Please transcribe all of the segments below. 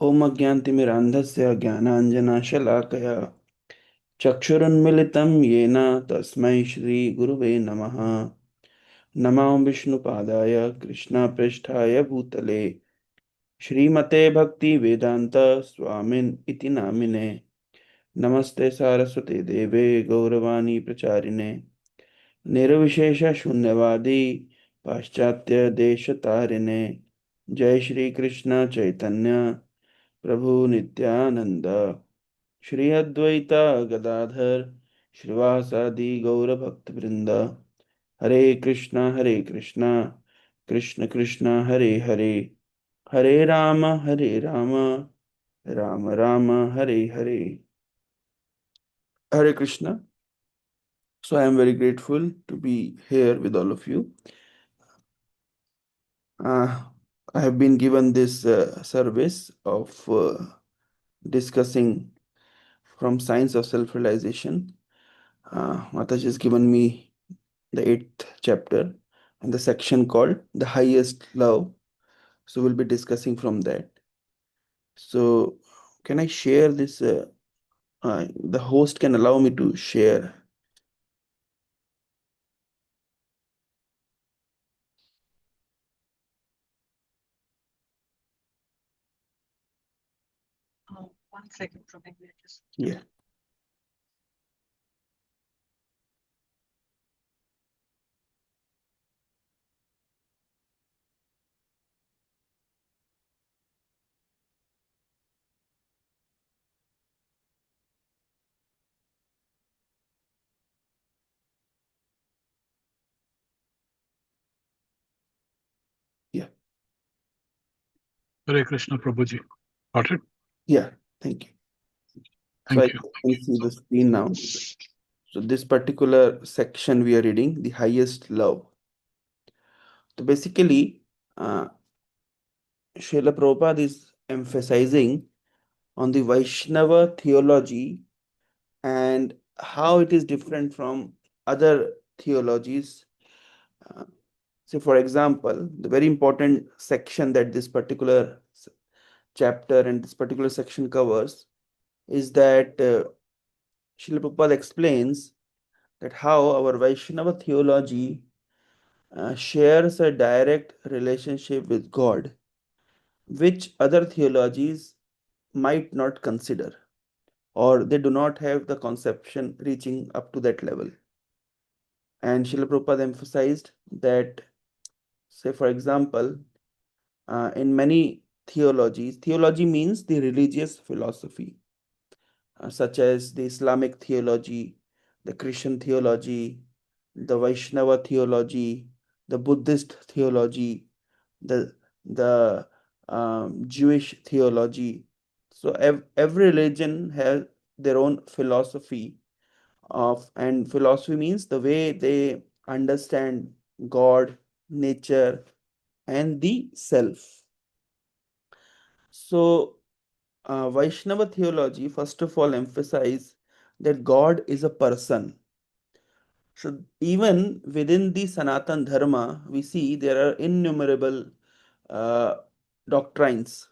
ओम अज्ञानतिमिरान्धस्य ज्ञानाञ्जनशलाकया चक्षुरुन्मिलितं येन तस्मै श्रीगुरुवे नमः। नमो विष्णुपादाय कृष्णपृष्ठाय भूतले श्रीमते भक्तिवेदान्त स्वामिन् इति नामिने। नमस्ते सारस्वते देवे गौरवाणी प्रचारिणे निर्विशेषशून्यवादी पाश्चात्य देशतारिणे। जय श्री कृष्ण चैतन्य प्रभु नित्यानंद श्री अद्वैता गदाधर श्रीवासादि गौर भक्त वृंद। हरे कृष्णा कृष्ण कृष्ण हरे हरे, हरे Ram Ram Ram Hare Hare. Hare Krishna. So I am very grateful to be here with all of you. Uh, I have been given this service of discussing from Science of Self-Realization. Mataji has given me the eighth chapter and the section called The Highest Love. So we'll be discussing from that. So can I share this? The host can allow me to share. One second from English. Yeah. Yeah. Hare Krishna Prabhuji. Got it? Yeah. Thank you. So I Thank you. can see the screen now. So this particular section we are reading, the highest love. So basically, Srila Prabhupada is emphasizing on the Vaishnava theology and how it is different from other theologies. So, for example, the very important section that this particular chapter and this particular section covers is that Srila Prabhupada explains that how our Vaishnava theology shares a direct relationship with God, which other theologies might not consider, or they do not have the conception reaching up to that level. And Srila Prabhupada emphasized that, say, for example, in many theologies, theology means the religious philosophy, such as the Islamic theology, the Christian theology, the Vaishnava theology, the Buddhist theology, the Jewish theology. So every religion has their own philosophy of, and philosophy means the way they understand God, nature, and the self. So Vaishnava theology first of all emphasize that God is a person. So even within the Sanatan Dharma, we see there are innumerable uh, doctrines.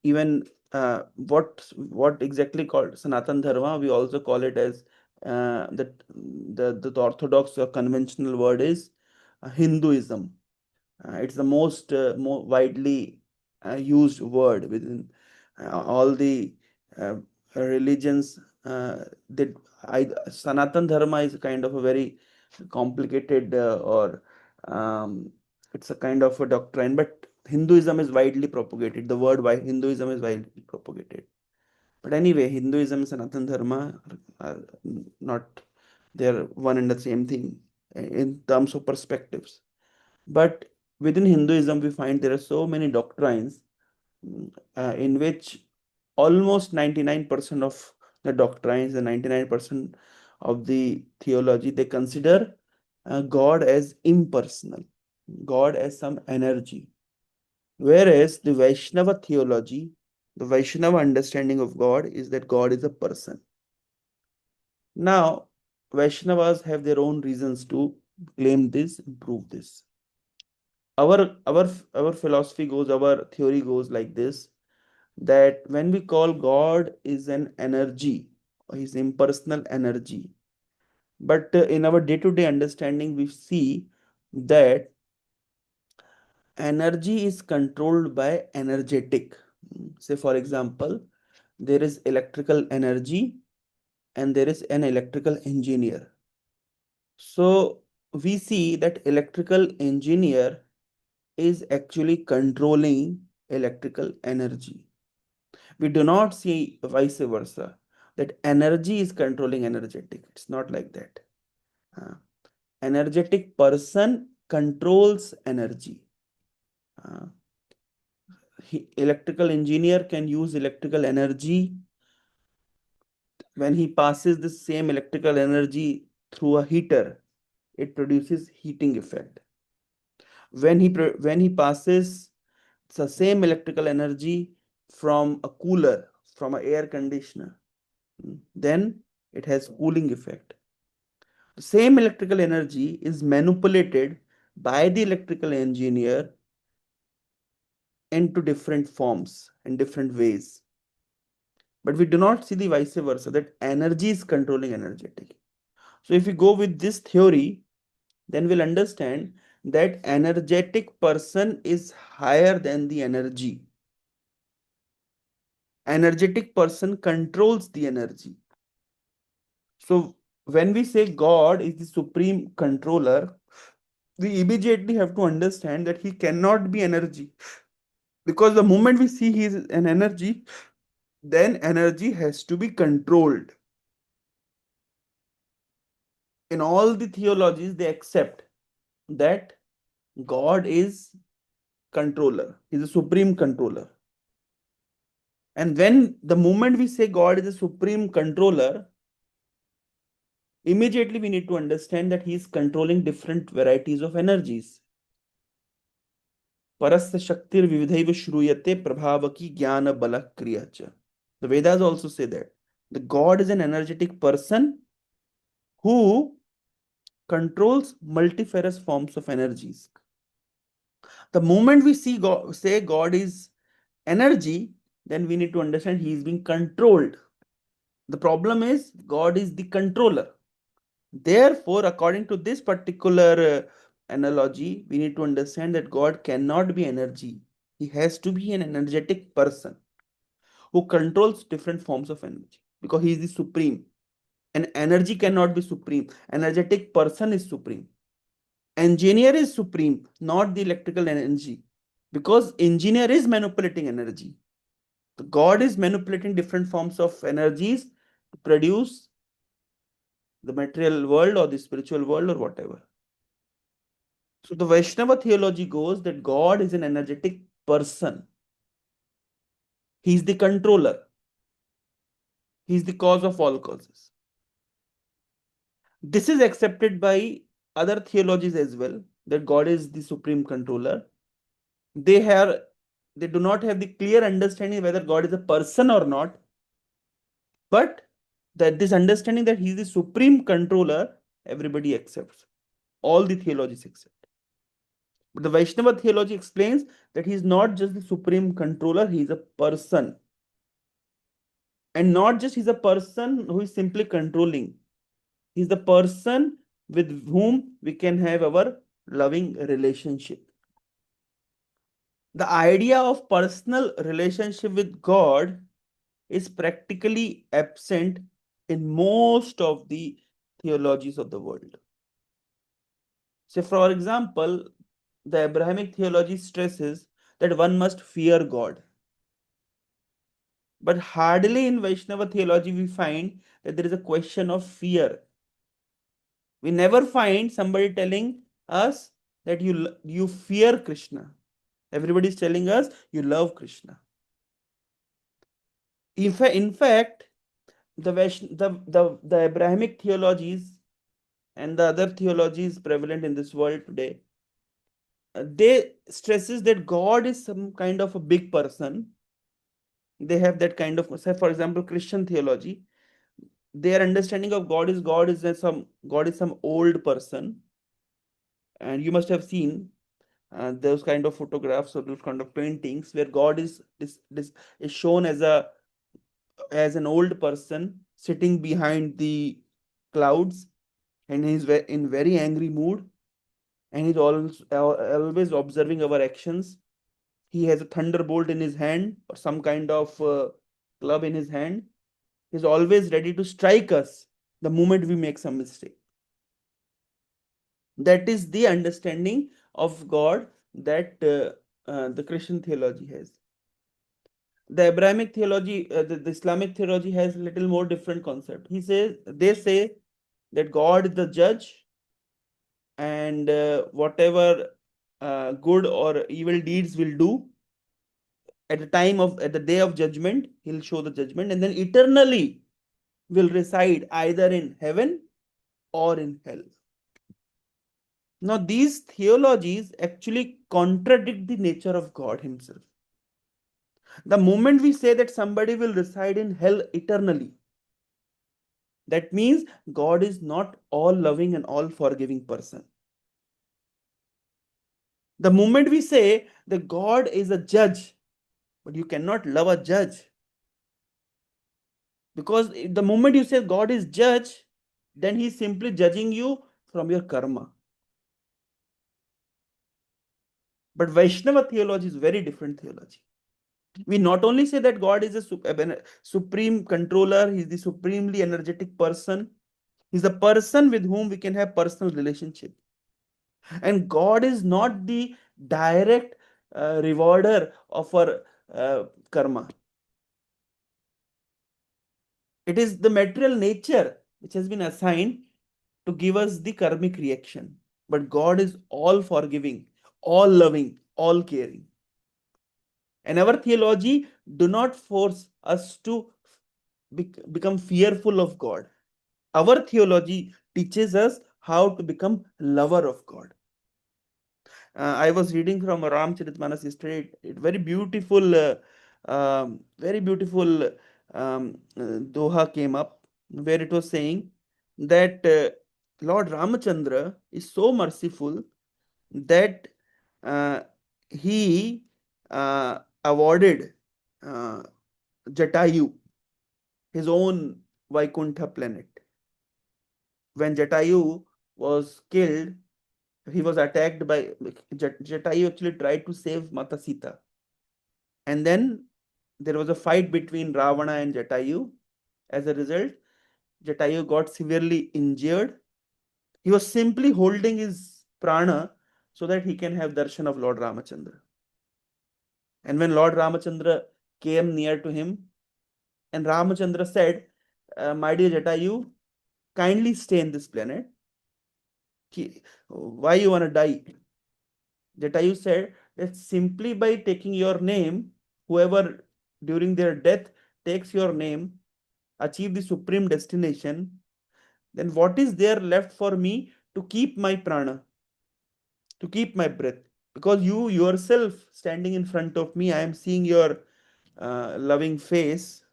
Even what exactly called Sanatan Dharma, we also call it as the orthodox or conventional word is Hinduism. It's the most more widely used word within all the uh, religions. That Sanatan Dharma is kind of a very complicated or it's a kind of a doctrine, but Hinduism is widely propagated. The word why Hinduism is widely propagated. But anyway, Hinduism and Sanatan Dharma are not, they're one and the same thing in terms of perspectives. But within Hinduism, we find there are so many doctrines in which almost 99% of the doctrines and 99% of the theology, they consider God as impersonal, God as some energy. Whereas the Vaishnava theology, the Vaishnava understanding of God is that God is a person. Now, Vaishnavas have their own reasons to claim this and prove this. Our our philosophy goes, our theory goes like this, that when we call God is an energy, or his impersonal energy, but in our day-to-day understanding, we see that energy is controlled by energetic. Say, for example, there is electrical energy and there is an electrical engineer. So we see that electrical engineer is actually controlling electrical energy. We do not see vice versa, that energy is controlling energetic. It's not like that. Uh, Energetic person controls energy. Uh, Electrical engineer can use electrical energy. When he passes the same electrical energy through a heater, it produces heating effect. When he passes the same electrical energy from a cooler, from an air conditioner, then it has cooling effect. The same electrical energy is manipulated by the electrical engineer into different forms and different ways. But we do not see the vice versa, that energy is controlling energetic. So if we go with this theory, then we'll understand that energetic person is higher than the energy. Energetic person controls the energy. So when we say God is the supreme controller, we immediately have to understand that he cannot be energy, because the moment we see he is an energy, then energy has to be controlled. In all the theologies, they accept that God is controller, he's a supreme controller. And when the moment we say God is a supreme controller, immediately we need to understand that he is controlling different varieties of energies. Parasya Shaktir Vividhaiva Shruyate Prabhavaki Jnana Bala Kriya cha. The Vedas also say that the God is an energetic person who controls multifarious forms of energies. The moment we say God is energy, then we need to understand he is being controlled. The problem is God is the controller. Therefore, according to this particular analogy, we need to understand that God cannot be energy. He has to be an energetic person who controls different forms of energy, because he is the supreme. And energy cannot be supreme. Energetic person is supreme. Engineer is supreme, not the electrical energy, because engineer is manipulating energy. The God is manipulating different forms of energies to produce the material world or the spiritual world or whatever. So the Vaishnava theology goes that God is an energetic person. He is the controller. He is the cause of all causes. This is accepted by other theologies as well, that God is the supreme controller. They have they do not have the clear understanding whether God is a person or not, but that this understanding that he is the supreme controller, everybody accepts. All the theologies accept. But the Vaishnava theology explains that he is not just the supreme controller, he is a person. And not just he's a person who is simply controlling. He's the person with whom we can have our loving relationship. The idea of personal relationship with God is practically absent in most of the theologies of the world. So, for example, the Abrahamic theology stresses that one must fear God. But hardly in Vaishnava theology we find that there is a question of fear. We never find somebody telling us that you fear Krishna. Everybody is telling us you love Krishna. In fact, the Abrahamic theologies and the other theologies prevalent in this world today, they stresses that God is some kind of a big person. They have that kind of, say for example, Christian theology. Their understanding of God is some old person, and you must have seen those kind of photographs or those kind of paintings where God is shown as an old person sitting behind the clouds, and he's in very angry mood, and he's always observing our actions. He has a thunderbolt in his hand or some kind of club in his hand. He's always ready to strike us the moment we make some mistake. That is the understanding of God that the Christian theology has. The Abrahamic theology, the Islamic theology has a little more different concept. They say that God is the judge, and whatever good or evil deeds will do at the day of judgment, he'll show the judgment, and then eternally will reside either in heaven or in hell. Now, these theologies actually contradict the nature of God Himself. The moment we say that somebody will reside in hell eternally, that means God is not all loving and all forgiving person. The moment we say that God is a judge, but you cannot love a judge, because the moment you say God is judge, then He's simply judging you from your karma. But Vaishnava theology is very different theology. We not only say that God is a supreme controller, He's the supremely energetic person, He's the person with whom we can have personal relationship. And God is not the direct rewarder of our karma. It is the material nature which has been assigned to give us the karmic reaction. But God is all forgiving, all loving, all caring. And our theology do not force us to become fearful of God. Our theology teaches us how to become lover of God. I was reading from Ramcharitmanas yesterday. Very beautiful doha came up where it was saying that Lord Ramachandra is so merciful that he awarded uh, Jatayu his own Vaikuntha planet. When Jatayu was killed, he was attacked by Jatayu actually tried to save Mata Sita. And then there was a fight between Ravana and Jatayu. As a result, Jatayu got severely injured. He was simply holding his prana so that he can have darshan of Lord Ramachandra. And when Lord Ramachandra came near to him, and Ramachandra said, my dear Jatayu, kindly stay in this planet. Why you want to die? Jatayu said that simply by taking your name, whoever during their death takes your name, achieve the supreme destination, then what is there left for me to keep my prana, to keep my breath? Because you yourself standing in front of me, I am seeing your loving face.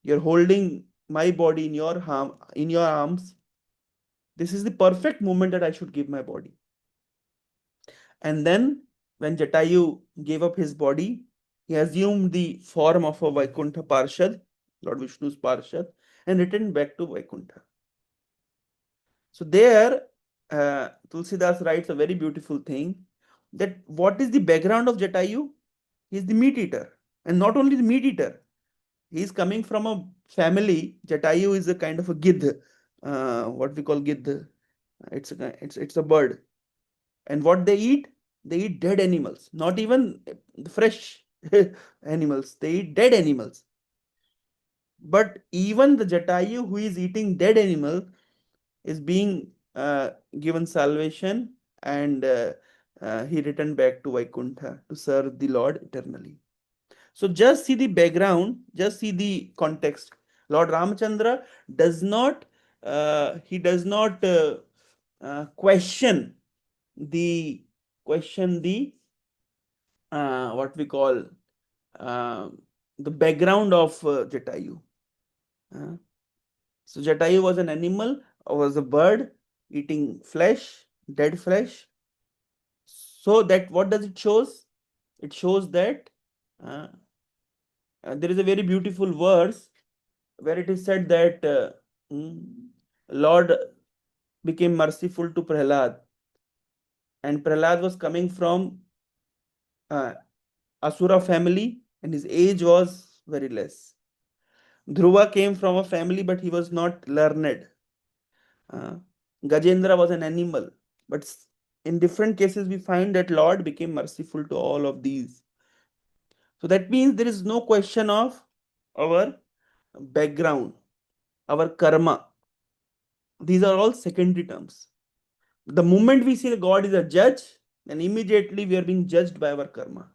You're holding my body in your arms. This is the perfect moment that I should give my body. And then, when Jatayu gave up his body, he assumed the form of a Vaikuntha Parshad, Lord Vishnu's Parshad, and returned back to Vaikuntha. So, there, Tulsidas writes a very beautiful thing that what is the background of Jatayu? He is the meat eater. And not only the meat eater, he is coming from a family. Jatayu is a kind of a gidh, what we call gidh. It's a bird. And what they eat dead animals, not even fresh animals. They eat dead animals. But even the Jatayu who is eating dead animal is being given salvation, and he returned back to Vaikuntha to serve the Lord eternally. So just see the background, just see the context. Lord Ramachandra does not question the what we call uh, the background of Jatayu. Uh, so Jatayu was an animal, was a bird eating flesh, dead flesh. So that what does it shows? It shows that uh, there is a very beautiful verse where it is said that mm, Lord became merciful to Prahlad, and Prahlad was coming from uh, Asura family, and his age was very less. Dhruva came from a family, but he was not learned. Uh, Gajendra was an animal, but in different cases we find that Lord became merciful to all of these. So that means there is no question of our background, our karma. These are all secondary terms. The moment we see that God is a judge, then immediately we are being judged by our karma.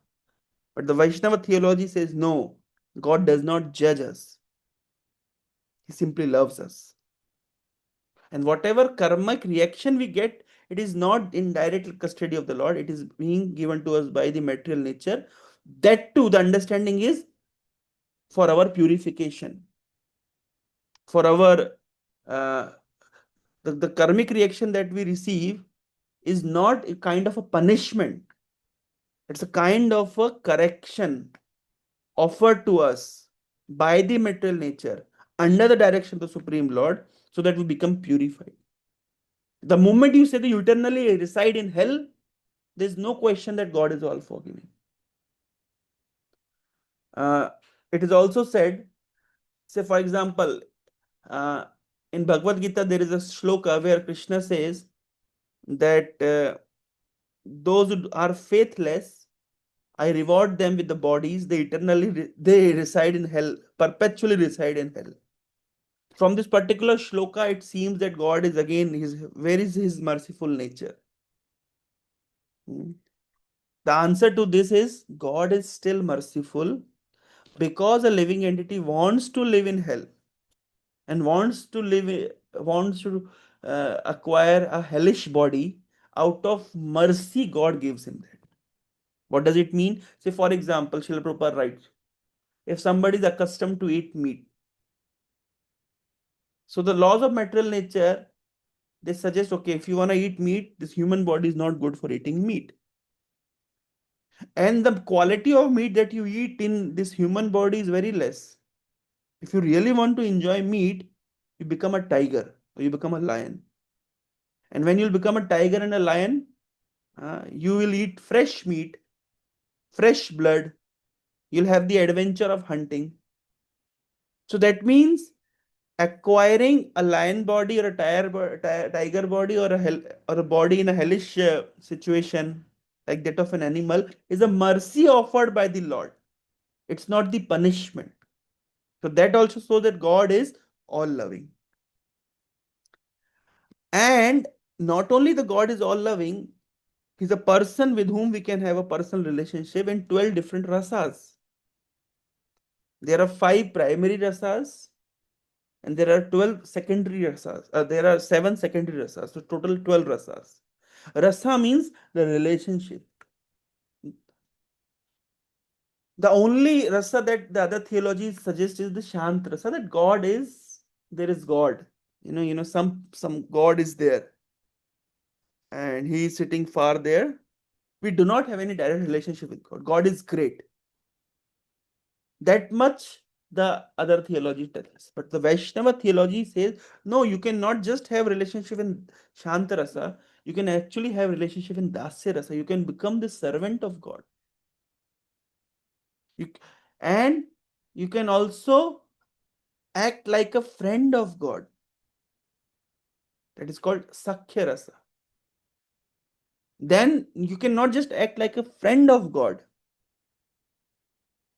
But the Vaishnava theology says no, God does not judge us, He simply loves us. And whatever karmic reaction we get, it is not in direct custody of the Lord, it is being given to us by the material nature. That too, the understanding is for our purification, for our uh, the karmic reaction that we receive is not a kind of a punishment, it's a kind of a correction offered to us by the material nature under the direction of the Supreme Lord so that we become purified. The moment you say that you eternally reside in hell, there's no question that God is all forgiving. Uh, it is also said, say for example, uh, in Bhagavad Gita, there is a shloka where Krishna says that those who are faithless, I reward them with the bodies, they eternally they reside in hell, perpetually reside in hell. From this particular shloka, it seems that God is again where is his merciful nature? Hmm. The answer to this is God is still merciful because a living entity wants to live in hell and wants to acquire a hellish body. Out of mercy, God gives him that. What does it mean? Say, for example, Srila Prabhupada writes, if somebody is accustomed to eat meat, so the laws of material nature, they suggest, okay, if you want to eat meat, this human body is not good for eating meat. And the quality of meat that you eat in this human body is very less. If you really want to enjoy meat, you become a tiger or you become a lion. And when you'll become a tiger and a lion, you will eat fresh meat, fresh blood. You'll have the adventure of hunting. So that means acquiring a lion body or a tiger body or a body in a hellish situation like that of an animal is a mercy offered by the Lord. It's not the punishment. So that also shows that God is all loving. And not only the God is all loving, He's a person with whom we can have a personal relationship in 12 different rasas. There are 5 primary rasas and there are 12 secondary rasas. There are 7 secondary rasas, so total 12 rasas. Rasa means the relationship. The only rasa that the other theologies suggest is the Shant rasa, that God is, there is God. Some God is there and He is sitting far there. We do not have any direct relationship with God. God is great. That much the other theology tells us. But the Vaishnava theology says, no, you cannot just have relationship in Shanta rasa. You can actually have relationship in Dasya rasa. You can become the servant of God. You, and you can also act like a friend of God. That is called Sakhya rasa. Then you cannot just act like a friend of God.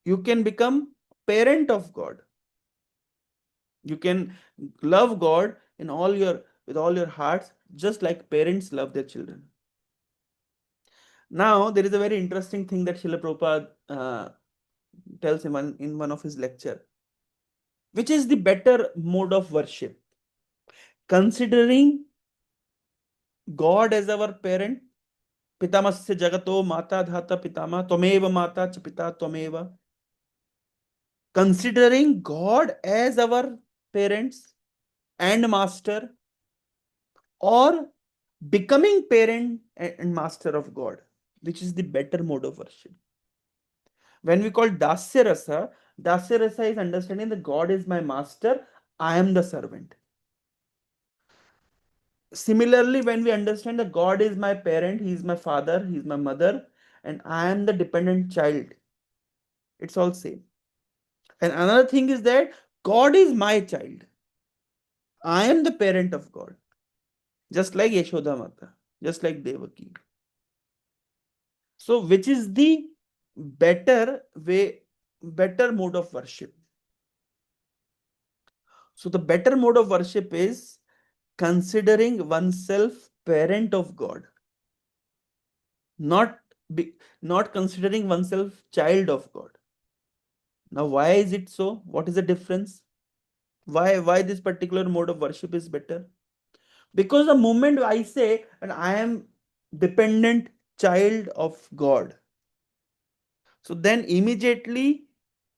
You can become parent of God. You can love God in all your with all your hearts, just like parents love their children. Now, there is a very interesting thing that Srila Prabhupada tells in one of his lecture. Which is the better mode of worship? Considering God as our parent, Pitamasya Jagato Mata Dhata Pitama, Twameva Mata Ch Pita Twameva. Considering God as our parents and master, or becoming parent and master of God. which is the better mode of worship. When we call Dasya Rasa is understanding that God is my master, I am the servant. Similarly, when we understand that God is my parent, He is my father, He is my mother, and I am the dependent child, it's all same. And another thing is that God is my child. I am the parent of God, just like Yashoda Mata, just like Devaki. So, which is the better way, better mode of worship? So, the better mode of worship is considering oneself parent of God, not not considering oneself child of God. Now, why is it so? What is the difference? Why this particular mode of worship is better? Because the moment I say and I am dependent child of God, so then immediately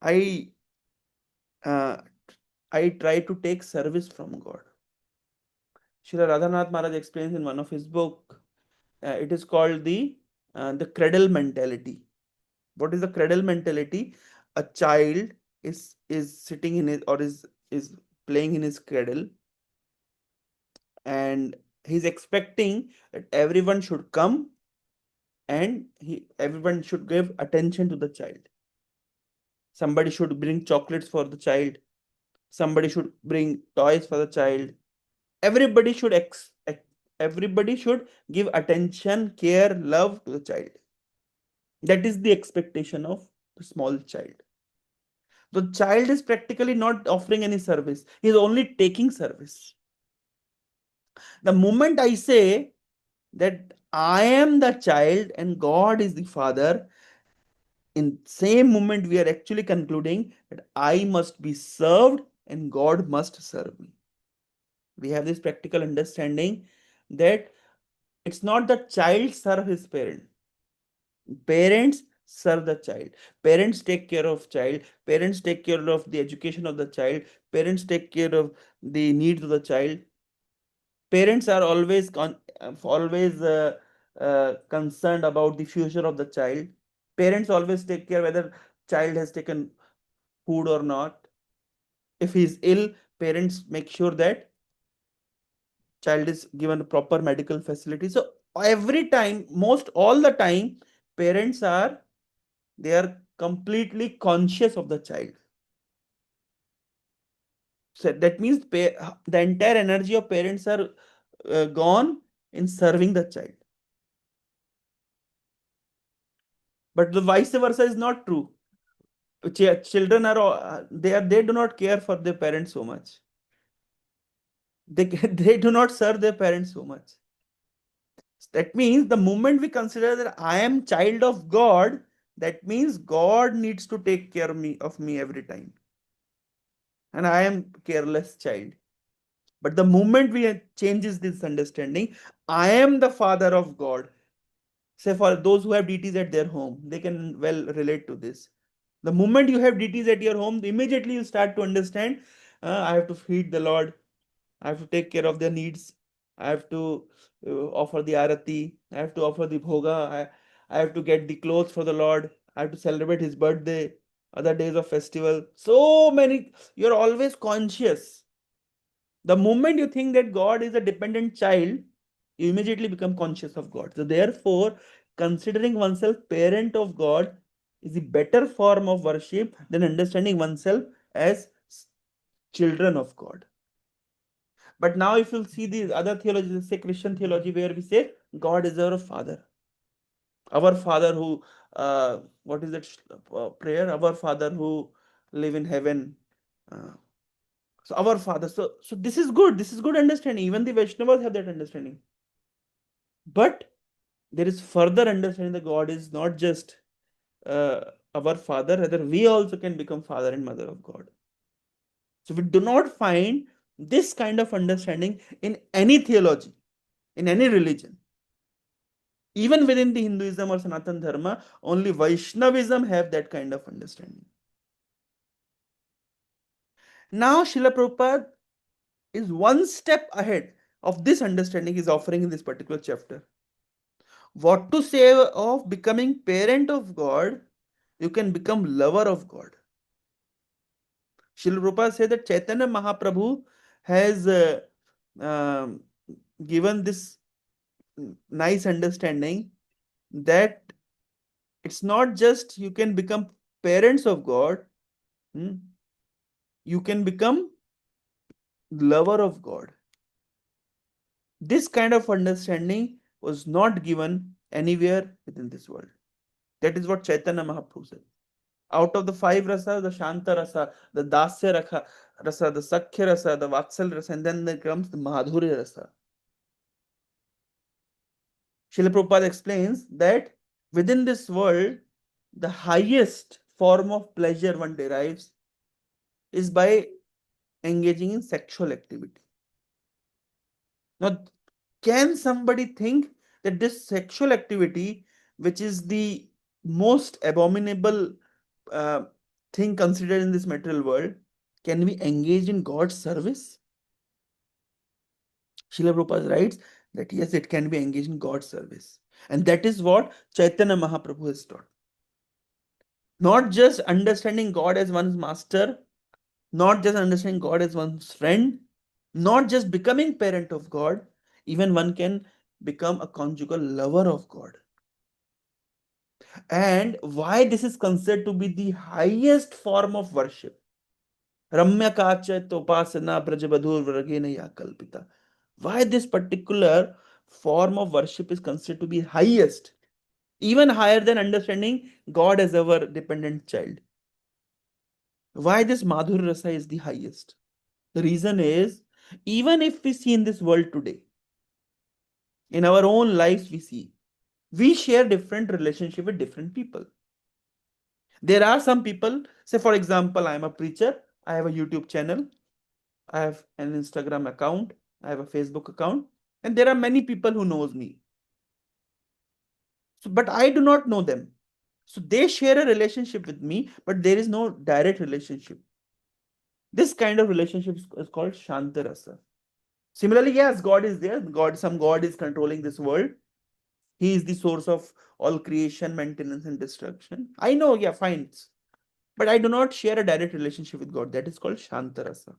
I uh, I try to take service from God. Srila Radhanath Maharaj explains in one of his book. It is called the cradle mentality. What is the cradle mentality? A child is sitting in his or is playing in his cradle, and he's expecting that everyone should come and everyone should give attention to the child. Somebody should bring chocolates for the child. Somebody should bring toys for the child. Everybody should everybody should give attention, care, love to the child. That is the expectation of the small child. The child is practically not offering any service. He is only taking service. The moment I say that I am the child and God is the father, in same moment we are actually concluding that I must be served and God must serve me. We have this practical understanding that it's not the child serve his parent. Parents serve the child. Parents take care of child. Parents take care of the education of the child. Parents take care of the needs of the child. Parents are always concerned about the future of the child. Parents always take care whether child has taken food or not. If he is ill, parents make sure that child is given proper medical facility. So every time, most all the time, parents are they are completely conscious of the child. So that means the entire energy of parents are gone in serving the child. But the vice versa is not true. Children are they do not care for their parents so much. They do not serve their parents so much. That means the moment we consider that I am child of God, that means God needs to take care of me every time, and I am careless child. But the moment we changes this understanding, I am the father of God. Say for those who have deities at their home, they can well relate to this. The moment you have deities at your home, immediately you start to understand. I have to feed the Lord. I have to take care of their needs. I have to offer the arati. I have to offer the bhoga. I have to get the clothes for the Lord. I have to celebrate his birthday, other days of festival. So many, you're always conscious. The moment you think that God is a dependent child, you immediately become conscious of God. So, therefore, considering oneself parent of God is a better form of worship than understanding oneself as children of God. But now, if you see these other theologies, say Christian theology, where we say God is our Father who, what is that prayer? Our Father who live in heaven. Uh, so our Father. So this is good. This is good understanding. Even the Vaishnavas have that understanding. But there is further understanding that God is not just uh, our Father, rather we also can become Father and Mother of God. So we do not find this kind of understanding in any theology, in any religion. Even within the Hinduism or Sanatan Dharma, only Vaishnavism have that kind of understanding. Now, Srila Prabhupada is one step ahead of this understanding he's offering in this particular chapter. What to say of becoming parent of God? You can become lover of God. Srila Prabhupada said that Chaitanya Mahaprabhu has um, given this nice understanding that it's not just you can become parents of God, hmm, you can become lover of God. This kind of understanding was not given anywhere within this world. That is what Chaitanya Mahaprabhu said. Out of the five rasa, the Shanta rasa, the Dasya rasa, the Sakhya rasa, the Vatsal rasa, and then there comes the Madhurya rasa. Srila Prabhupada explains that within this world, the highest form of pleasure one derives is by engaging in sexual activity. Now, can somebody think that this sexual activity, which is the most abominable uh, thing considered in this material world, can we engage in God's service? Srila Prabhupada writes that yes, it can be engaged in God's service. And that is what Chaitanya Mahaprabhu has taught. Not just understanding God as one's master, not just understanding God as one's friend, not just becoming parent of God, even one can become a conjugal lover of God. And why this is considered to be the highest form of worship? Ramya Kachat Upasana Brajabadhur Vragena Kalpita. Why this particular form of worship is considered to be highest, even higher than understanding God as our dependent child? Why this Madhur Rasa is the highest? The reason is, even if we see in this world today, in our own lives we share different relationship with different people. There are some people, say for example, I am a preacher, I have a YouTube channel, I have an Instagram account, I have a Facebook account, and there are many people who knows me. So, but I do not know them. So they share a relationship with me, but there is no direct relationship. This kind of relationship is called Shantarasa. Similarly, yes, God is there. Some God is controlling this world. He is the source of all creation, maintenance, and destruction. I know, yeah, fine. But I do not share a direct relationship with God. That is called Shantarasa.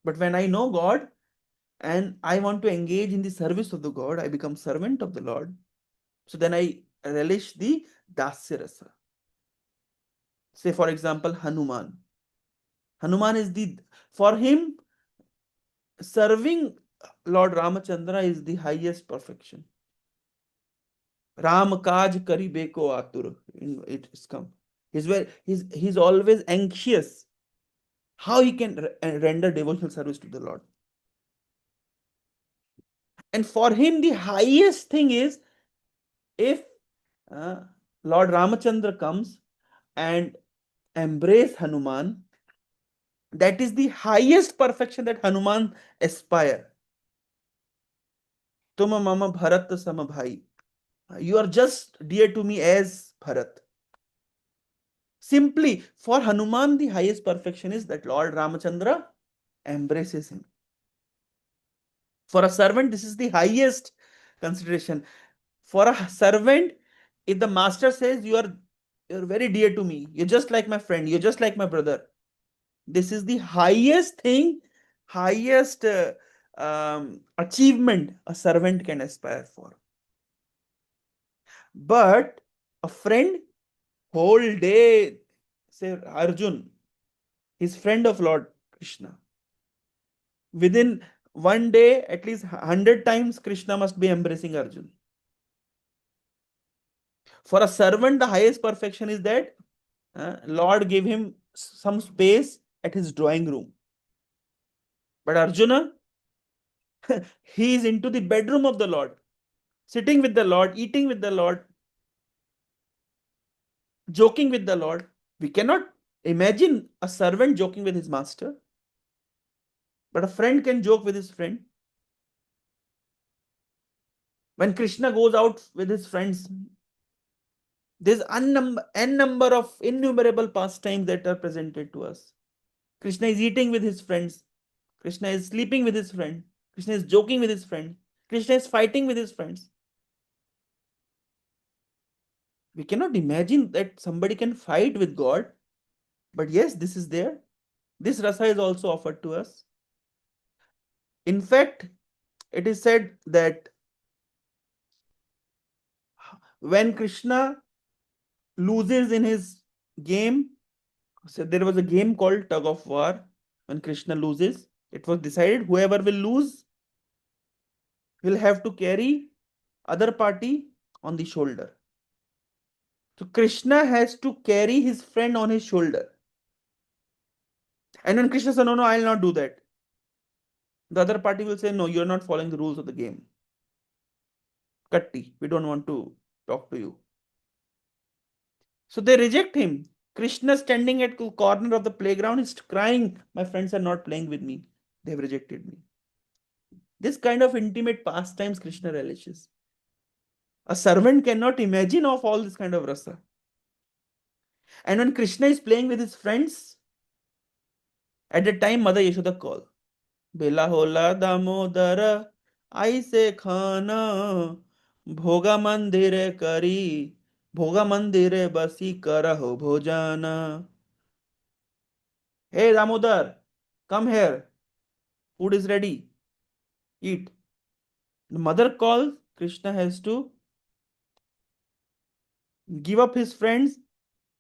But when I know God and I want to engage in the service of the God, I become servant of the Lord. So then I relish the Dasya Rasa. Say, for example, Hanuman. Hanuman is for him, serving Lord Ramachandra is the highest perfection. Ram kaj karibe ko atur. It is come. He's always anxious how he can render devotional service to the Lord. And for him, the highest thing is if Lord Ramachandra comes and embrace Hanuman, that is the highest perfection that Hanuman aspire. Tuma mama Bharat sama bhai. You are just dear to me as Bharat. Simply for Hanuman, the highest perfection is that Lord Ramachandra embraces him. For a servant, this is the highest consideration. For a servant, if the master says you're very dear to me, you're just like my friend, you're just like my brother, this is the highest thing, highest achievement a servant can aspire for. But a friend, whole day, say Arjun, he's friend of Lord Krishna. Within one day, at least 100 times, Krishna must be embracing Arjun. For a servant, the highest perfection is that Lord gave him some space at his drawing room. But Arjuna, he is into the bedroom of the Lord, sitting with the Lord, eating with the Lord, joking with the Lord. We cannot imagine a servant joking with his master, but a friend can joke with his friend. When Krishna goes out with his friends, there's n number of innumerable pastimes that are presented to us. Krishna is eating with his friends. Krishna is sleeping with his friend. Krishna is joking with his friend. Krishna is fighting with his friends. We cannot imagine that somebody can fight with God, but yes, this is there. This rasa is also offered to us. In fact, it is said that when Krishna loses in his game, so there was a game called tug of war. When Krishna loses, it was decided whoever will lose will have to carry other party on the shoulder. So Krishna has to carry his friend on his shoulder. And when Krishna says, no, no, I'll not do that, the other party will say, no, you're not following the rules of the game. Katti, we don't want to talk to you. So they reject him. Krishna standing at the corner of the playground is crying, my friends are not playing with me. They have rejected me. This kind of intimate pastimes Krishna relishes. A servant cannot imagine of all this kind of rasa. And when Krishna is playing with his friends, at the time Mother Yashoda call. Bela hola damodara, aise khana, bhoga mandire kari, bhoga mandire basi karaho bhojana. Hey Damodar, come here. Food is ready. Eat. The mother calls, Krishna has to give up his friends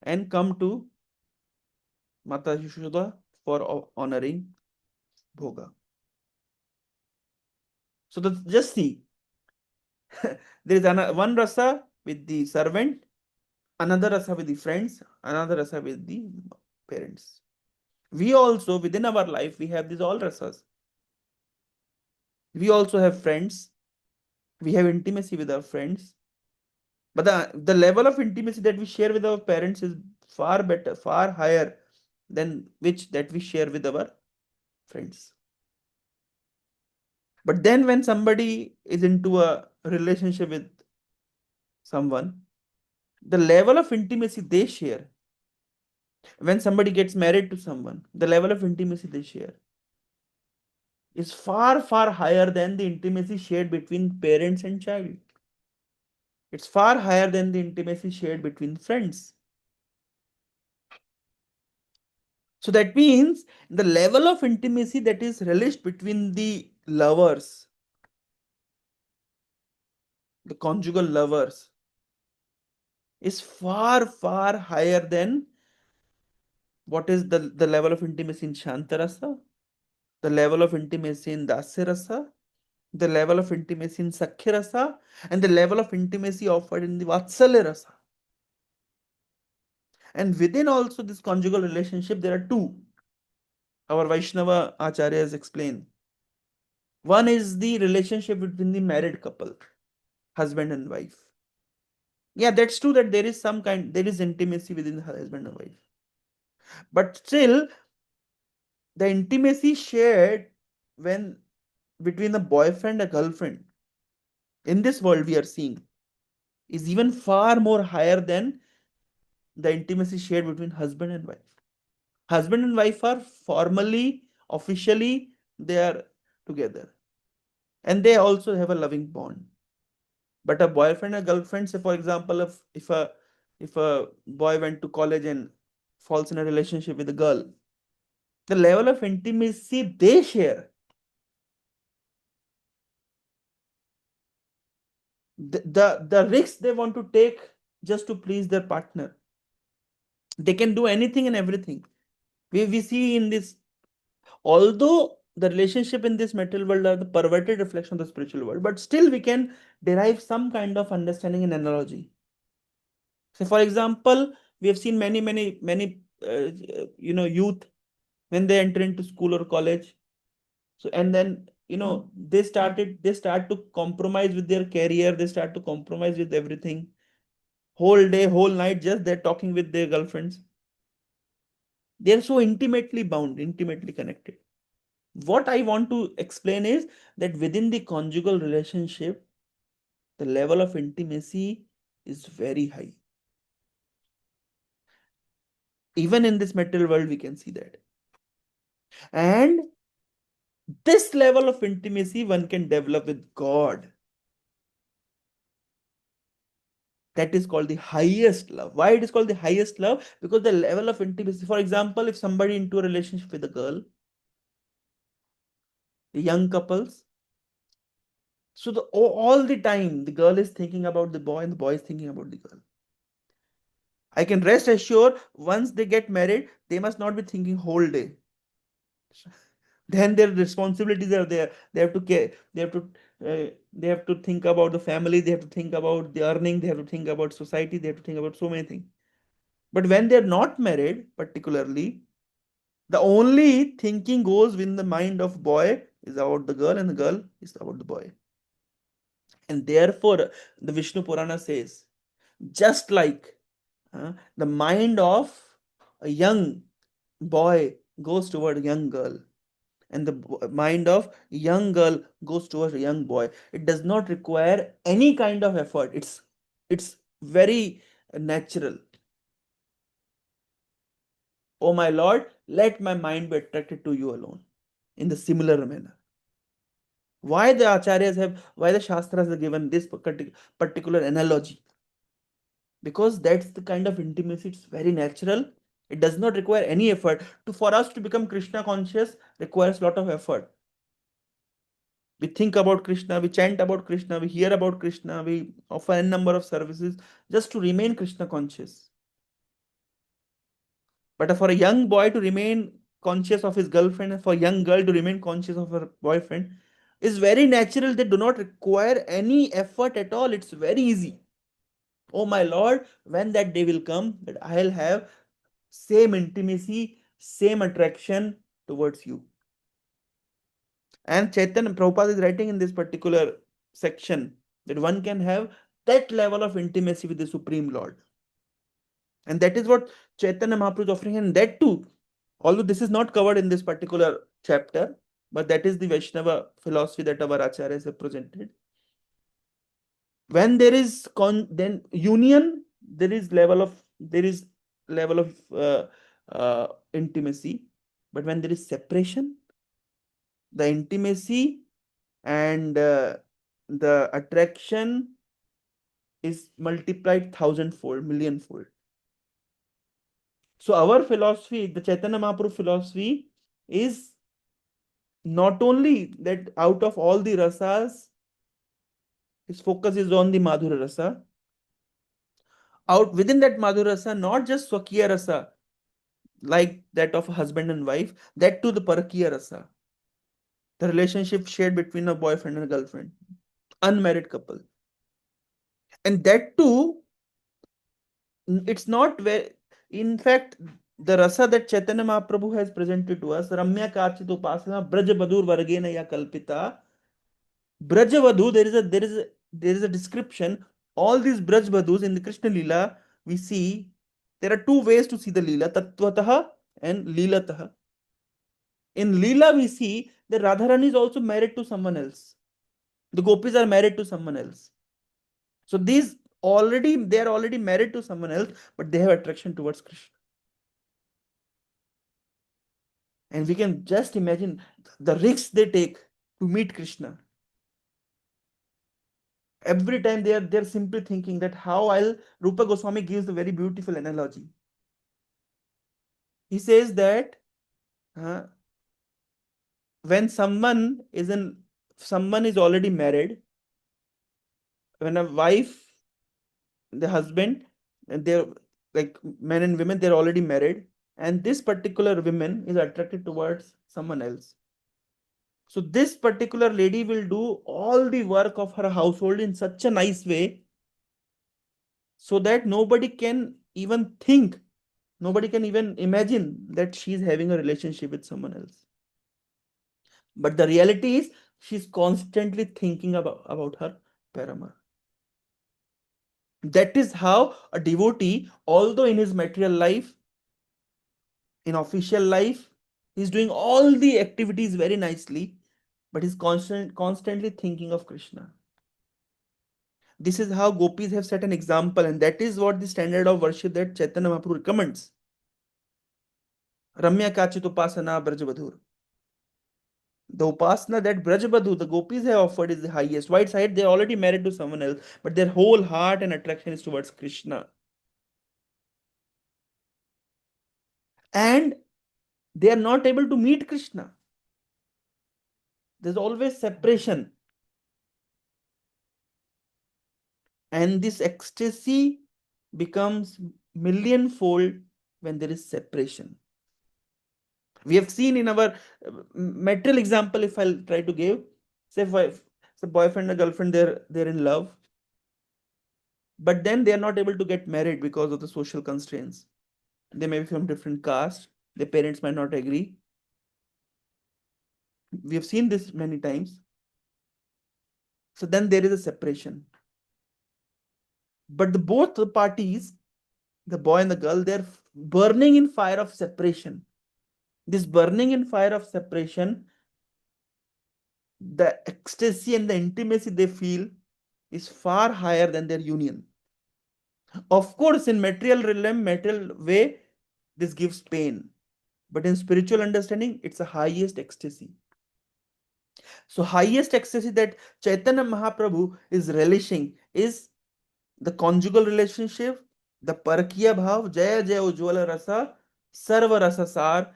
and come to Mata Yashoda for honoring Bhoga. So just see, there is one rasa with the servant, another rasa with the friends, another rasa with the parents. We also, within our life, we have these all rasas. We also have friends. We have intimacy with our friends. But the level of intimacy that we share with our parents is far better, far higher than which that we share with our friends. But then when somebody is into a relationship with someone, the level of intimacy they share, when somebody gets married to someone, the level of intimacy they share is far, far higher than the intimacy shared between parents and child. It's far higher than the intimacy shared between friends. So that means the level of intimacy that is relished between the lovers, the conjugal lovers, is far, far higher than what is the level of intimacy in Shantarasa, the level of intimacy in Dasya the level of intimacy in Sakhya Rasa, and the level of intimacy offered in the Vatsalya Rasa. And within also this conjugal relationship, there are two. Our Vaishnava Acharyas explain. One is the relationship between the married couple, husband and wife. Yeah, that's true that there is intimacy within the husband and wife. But still, the intimacy shared when between a boyfriend and girlfriend in this world we are seeing is even far more higher than the intimacy shared between husband and wife. Husband and wife are formally, officially, they are together. And they also have a loving bond. But a boyfriend and girlfriend, say for example, if a boy went to college and falls in a relationship with a girl, the level of intimacy they share, the risks they want to take just to please their partner. They can do anything and everything. We see in this, although the relationship in this material world are the perverted reflection of the spiritual world, but still we can derive some kind of understanding and analogy. So for example, we have seen many youth when they enter into school or college, so and then they start to compromise with their career, they start to compromise with everything, whole day whole night just they're talking with their girlfriends. They're so intimately bound, intimately connected. What I want to explain is that within the conjugal relationship, the level of intimacy is very high. Even in this material world, we can see that. And this level of intimacy one can develop with God. That is called the highest love. Why it is called the highest love? Because the level of intimacy. For example, if somebody into a relationship with a girl, the young couples, so all the time the girl is thinking about the boy and the boy is thinking about the girl. I can rest assured once they get married, they must not be thinking whole day. Then their responsibilities are there. They have to care. They have to think about the family. They have to think about the earning. They have to think about society. They have to think about so many things. But when they're not married, particularly, the only thinking goes in the mind of boy is about the girl, and the girl is about the boy. And therefore, the Vishnu Purana says, just like the mind of a young boy goes toward a young girl, and the mind of a young girl goes towards a young boy, it does not require any kind of effort. It's very natural. Oh my Lord, let my mind be attracted to you alone. In the similar manner. Why the acharyas have, why the shastras have given this particular analogy? Because that's the kind of intimacy, it's very natural. It does not require any effort. For us to become Krishna conscious requires a lot of effort. We think about Krishna, we chant about Krishna, we hear about Krishna, we offer a number of services just to remain Krishna conscious. But for a young boy to remain conscious of his girlfriend and for a young girl to remain conscious of her boyfriend is very natural. They do not require any effort at all. It's very easy. Oh my Lord, when that day will come that I'll have same intimacy, same attraction towards you. And Chaitanya Prabhupada is writing in this particular section that one can have that level of intimacy with the Supreme Lord. And that is what Chaitanya Mahaprabhu is offering. And that too, although this is not covered in this particular chapter, but that is the Vaishnava philosophy that our acharyas have presented. When there is then union, there is level of intimacy. But when there is separation, the intimacy and the attraction is multiplied thousandfold, millionfold. So our philosophy, the Chaitanya Mahaprabhu philosophy, is not only that out of all the rasas, his focus is on the Madhura rasa. Out within that Madhura rasa, not just Swakiya rasa, like that of a husband and wife, that too the Parakiya rasa, the relationship shared between a boyfriend and a girlfriend, unmarried couple. And that too, it's not where, in fact, the rasa that Chaitanya Mahaprabhu has presented to us, Ramya Kachit Upasana, Braja Badur Vargena Ya Kalpita, Brajavadhu, there is a description. All these Brajvadhus in the Krishna Leela, we see there are two ways to see the Leela, Tattvataha and Leelataha. In Leela, we see that Radharani is also married to someone else. The gopis are married to someone else. So they are already married to someone else, but they have attraction towards Krishna. And we can just imagine the risks they take to meet Krishna. Every time they're simply thinking that how I'll. Rupa Goswami gives a very beautiful analogy. He says that uh, when someone is already married, when a wife, the husband, and they're like men and women, they're already married, and this particular woman is attracted towards someone else. So this particular lady will do all the work of her household in such a nice way so that nobody can even think, nobody can even imagine that she's having a relationship with someone else. But the reality is she's constantly thinking about her paramour. That is how a devotee, although in his material life, in official life, he's doing all the activities very nicely, but he's constantly thinking of Krishna. This is how gopis have set an example, and that is what the standard of worship that Chaitanya Mahaprabhu recommends. Ramya Kachit Upasana Brajavadhur. The upasana that Brajabadhu, the gopis have offered is the highest. White side, they're already married to someone else, but their whole heart and attraction is towards Krishna. And they are not able to meet Krishna. There's always separation. And this ecstasy becomes millionfold when there is separation. We have seen in our material example, if I'll try to give, say if it's a boyfriend and a girlfriend, they're in love, but then they are not able to get married because of the social constraints. They may be from different caste, their parents might not agree. We have seen this many times. So then there is a separation. But both the parties, the boy and the girl, they're burning in fire of separation. This burning in fire of separation, the ecstasy and the intimacy they feel is far higher than their union. Of course, in material realm, material way, this gives pain. But in spiritual understanding, it's the highest ecstasy. So, highest ecstasy that Chaitanya Mahaprabhu is relishing is the conjugal relationship, the Parakiya Bhav, Jaya Jaya Ujjwala Rasa, Sarva Rasa Sar,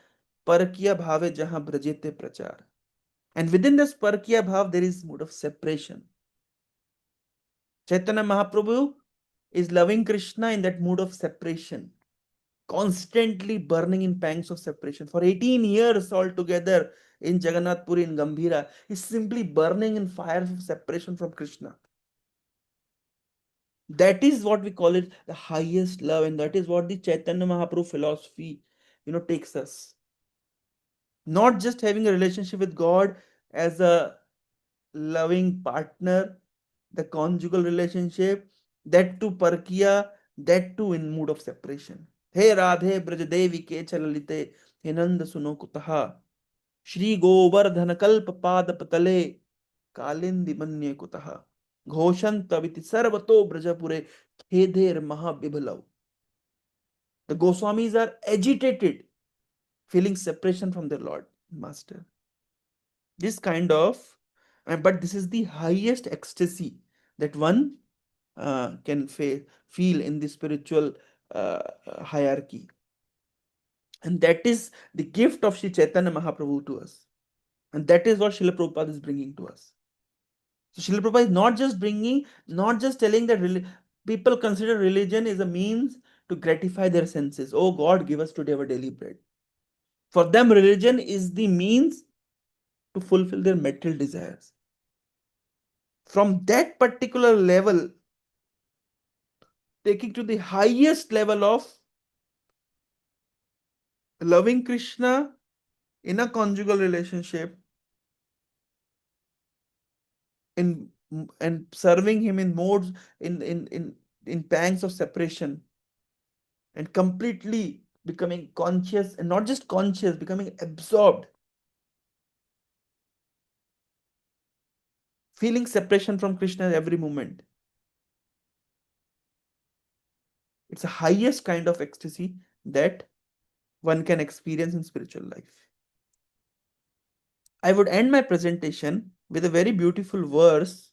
Parakiya Bhave Jahan Brajete Prachar. And within this Parakiya Bhav, there is mood of separation. Chaitanya Mahaprabhu is loving Krishna in that mood of separation, constantly burning in pangs of separation. For 18 years altogether in Jagannath Puri in Gambhira, he's simply burning in fires of separation from Krishna. That is what we call it the highest love, and that is what the Chaitanya Mahaprabhu philosophy, takes us. Not just having a relationship with God as a loving partner, the conjugal relationship, that too parkiya, that too in mood of separation. Hey Radhe Brajadevi ke chalalite hinanda suno kutaha Shri Govardhana kalpa pada patale kalindi manye kutaha Ghoshantaviti sarvato brajapure khedher mahabibhalav. The Goswamis are agitated, feeling separation from their Lord, Master. This kind of, but this is the highest ecstasy that one can feel in the spiritual hierarchy. And that is the gift of Sri Chaitanya Mahaprabhu to us. And that is what Srila Prabhupada is bringing to us. So Srila Prabhupada is not just telling that people consider religion is a means to gratify their senses. Oh God, give us today our daily bread. For them, religion is the means to fulfill their material desires. From that particular level, taking to the highest level of loving Krishna in a conjugal relationship, in and serving him in modes in pangs of separation, and completely becoming conscious, and not just conscious, becoming absorbed, feeling separation from Krishna at every moment. It's the highest kind of ecstasy that one can experience in spiritual life. I would end my presentation with a very beautiful verse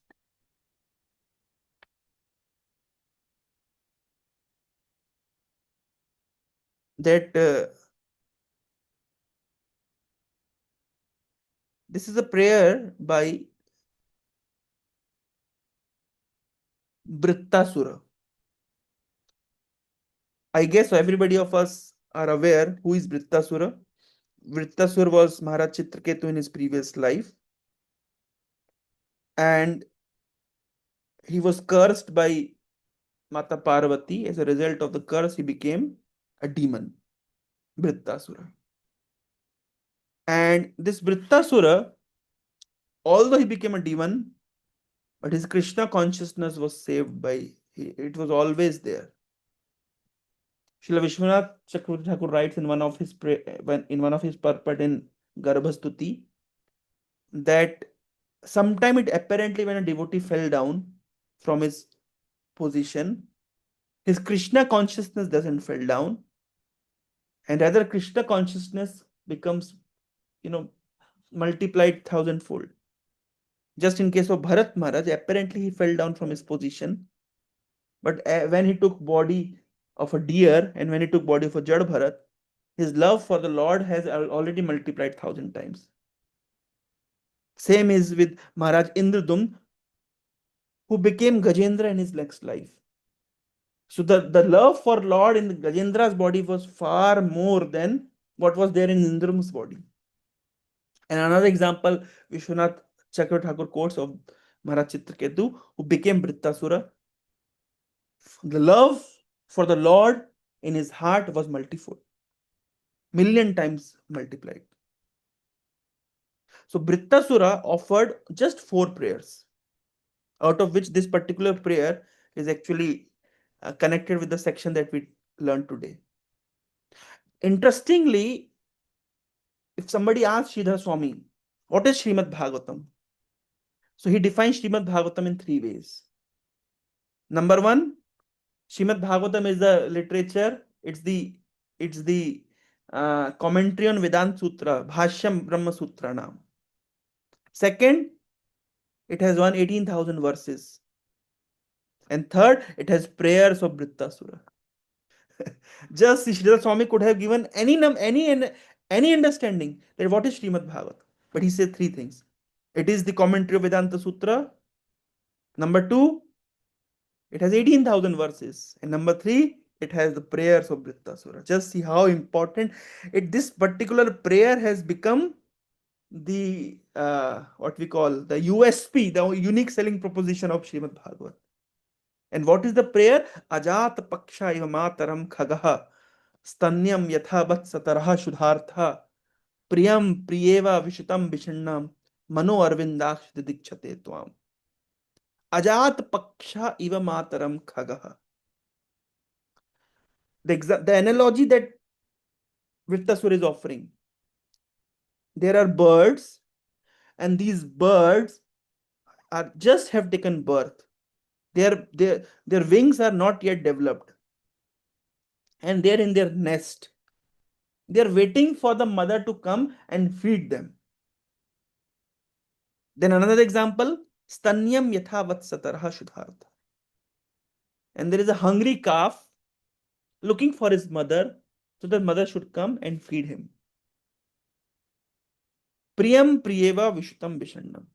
that this is a prayer by Brittasura. I guess everybody of us are aware who is Brittasura. Brittasura was Maharaj Chitraketu in his previous life, and he was cursed by Mata Parvati. As a result of the curse, he became a demon, Brittasura. And this Brittasura, although he became a demon, but his Krishna consciousness was saved by, it was always there. Srila Vishwanath Chakravarti Thakur writes in one of his purport in Garbhastuti that sometime it apparently when a devotee fell down from his position, his Krishna consciousness doesn't fall down, and rather Krishna consciousness becomes, you know, multiplied thousandfold. Just in case of Bharat Maharaj, apparently he fell down from his position, but when he took body of a deer and when he took body of a Jad Bharat, his love for the Lord has already multiplied 1,000 times. Same is with Maharaj Indradum, who became Gajendra in his next life. So the love for Lord in Gajendra's body was far more than what was there in Indram's body. And another example, Vishwanath Chakra Thakur quotes of Maharaj Chitraketu, who became Brittasura. The love for the Lord in his heart was multifold, million times multiplied. So Brittasura offered just 4 prayers, out of which this particular prayer is actually connected with the section that we learned today. Interestingly, if somebody asks Sridhar Swami, what is Srimad Bhagavatam? So he defines Srimad Bhagavatam in 3 ways. Number one, Srimad Bhagavatam is the literature. It's the commentary on Vedanta Sutra, Bhashyam Brahma Sutra now. Second, it has 118,000 verses. And third, it has prayers of Brittasura. Just Sridhar Swami could have given any understanding that what is Srimad Bhagavat. But he said 3 things. It is the commentary of Vedanta Sutra. Number two, it has 18,000 verses. And number three, it has the prayers of Brittasura. Just see how important this particular prayer has become the what we call the USP, the unique selling proposition of Srimad Bhagavat. And what is the prayer? Ajat paksha iva mataram khagaha stanyam yatha vatsatarah shudhartha priyam priyeva vishutam vishannam mano arvindaksh didikchate tvam. Ajat paksha iva mataram khagaha. The analogy that Vittasur is offering. There are birds, and these birds are just have taken birth. Their wings are not yet developed, and they're in their nest. They're waiting for the mother to come and feed them. Then another example, stanyam yatha vatsatarah shudhartha. And there is a hungry calf looking for his mother, so the mother should come and feed him. Priyam priyeva vishutam vishannam.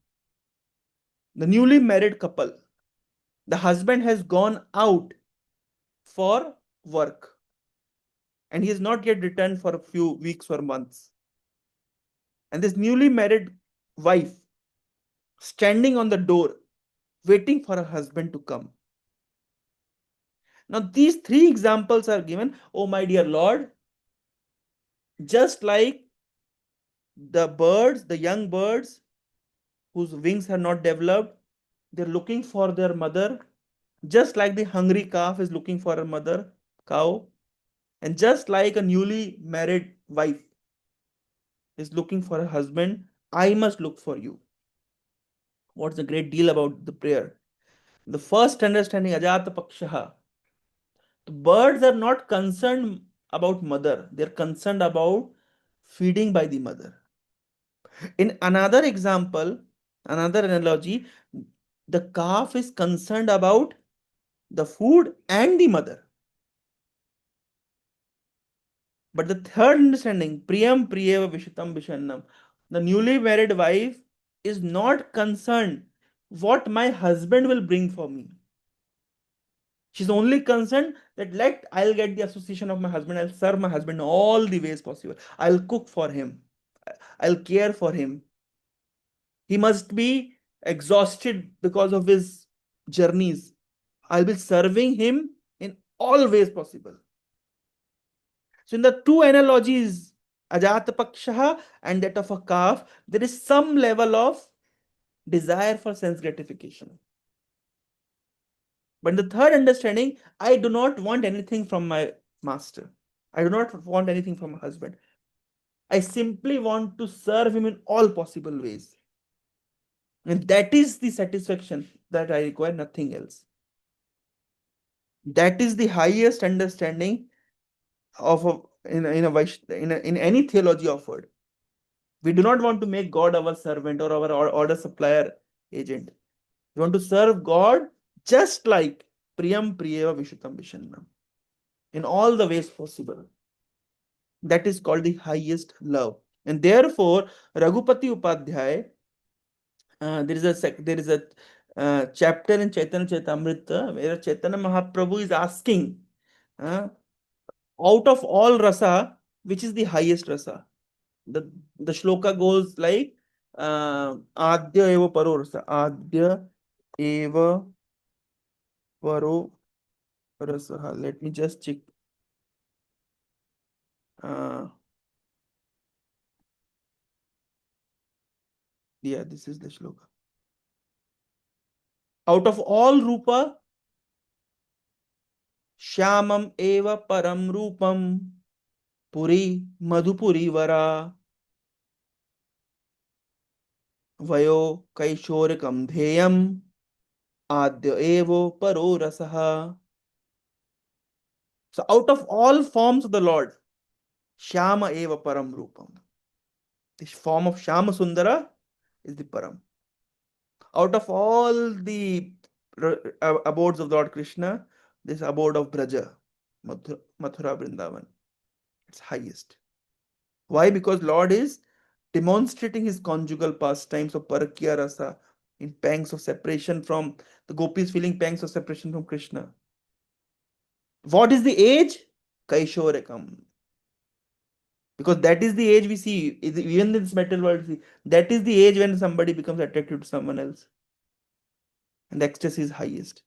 The newly married couple, the husband has gone out for work and he has not yet returned for a few weeks or months. And this newly married wife standing on the door waiting for her husband to come. Now these 3 examples are given. Oh my dear Lord, just like the birds, the young birds whose wings are not developed, they're looking for their mother, just like the hungry calf is looking for her mother cow, and just like a newly married wife is looking for her husband, I must look for you. What's the great deal about the prayer? The first understanding, Ajata Pakshaha. The birds are not concerned about mother, they're concerned about feeding by the mother. In another example, another analogy, the calf is concerned about the food and the mother. But the third understanding, Priyam Priyeva Vishutam Vishannam, the newly married wife is not concerned what my husband will bring for me. She's only concerned that I'll get the association of my husband, I'll serve my husband in all the ways possible. I'll cook for him, I'll care for him. He must be exhausted because of his journeys. I'll be serving him in all ways possible. So in the two analogies, Ajata Pakshaha and that of a calf, there is some level of desire for sense gratification. But the third understanding, I do not want anything from my master. I do not want anything from my husband. I simply want to serve him in all possible ways. And that is the satisfaction that I require, nothing else. That is the highest understanding of in any theology offered. We do not want to make God our servant or our order supplier agent. We want to serve God just like Priyam Priyeva Vishutam Vishannam in all the ways possible. That is called the highest love. And therefore, Raghupati Upadhyay, there is a chapter in Chaitanya Chaitamrita where Chaitanya Mahaprabhu is asking, uh, out of all rasa, which is the highest rasa? The shloka goes like Adya eva paro rasa. Adya eva paro rasa. Let me just check. Uh, yeah, this is the shloka. Out of all rupa, Shyamam eva param rupam puri madhupuri vara vayo kaishorikam dheyam adya evo paro rasaha. So out of all forms of the Lord, Shyama eva param rupam. This form of Shyama Sundara is the param. Out of all the abodes of Lord Krishna, this abode of Braja, Mathura Vrindavan, it's highest. Why? Because Lord is demonstrating his conjugal pastimes of parakya rasa in pangs of separation from the gopis, feeling pangs of separation from Krishna. What is the age? Kaishorekam. Because that is the age we see, even in this metal world, that is the age when somebody becomes attracted to someone else. And the ecstasy is highest.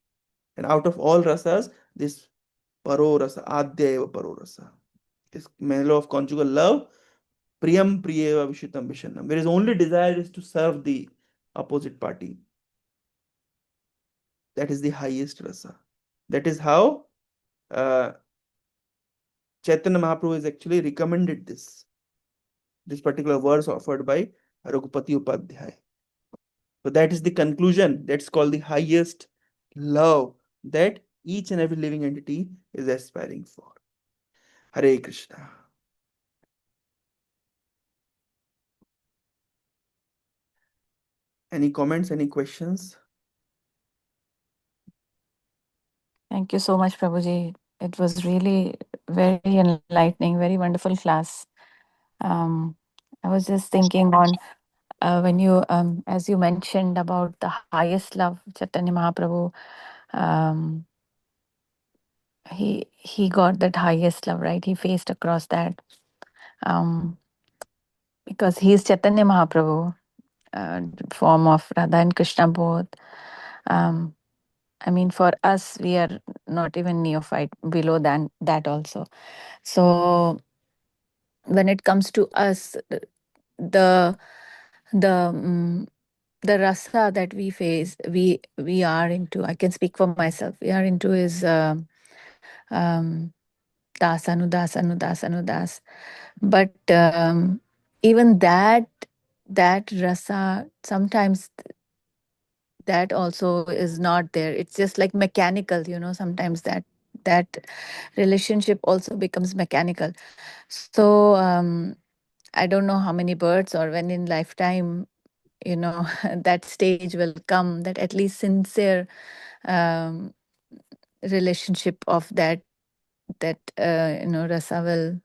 And out of all rasas, this paro rasa, adya eva paro rasa, is mellow of conjugal love, priyam priyeva vishutam vishanam, where his only desire is to serve the opposite party. That is the highest rasa. That is how uh, Chaitanya Mahaprabhu has actually recommended this particular verse offered by Raghupati Upadhyay. So that is the conclusion. That's called the highest love that each and every living entity is aspiring for. Hare Krishna. Any comments, any questions? Thank you so much, Prabhuji. It was really very enlightening, very wonderful class. Um, I was just thinking on when you, as you mentioned about the highest love, Chaitanya Mahaprabhu, um, he got that highest love, right? He faced across that um, because he is Chaitanya Mahaprabhu, form of Radha and Krishna both. Um, I mean, for us, we are not even neophyte, below than that also. So when it comes to us, the the um, the rasa that we face, we are into. I can speak for myself. We are into is um, das anudas anudas anudas. But even that rasa sometimes that also is not there. It's just like mechanical, sometimes that relationship also becomes mechanical. So I don't know how many births or when in lifetime, that stage will come, that at least sincere um, relationship of that rasa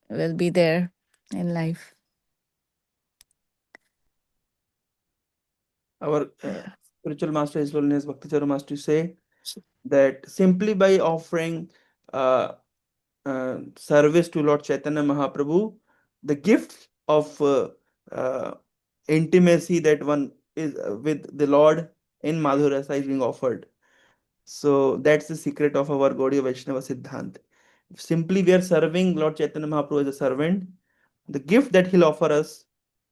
will be there in life. Our spiritual master, His Holiness Bhaktichara Master, say that simply by offering uh, service to Lord Chaitanya Mahaprabhu, the gift of intimacy that one is with the Lord in Madhurasa is being offered. So that's the secret of our Gaudiya Vaishnava Siddhant. If simply we are serving Lord Chaitanya Mahaprabhu as a servant, the gift that he'll offer us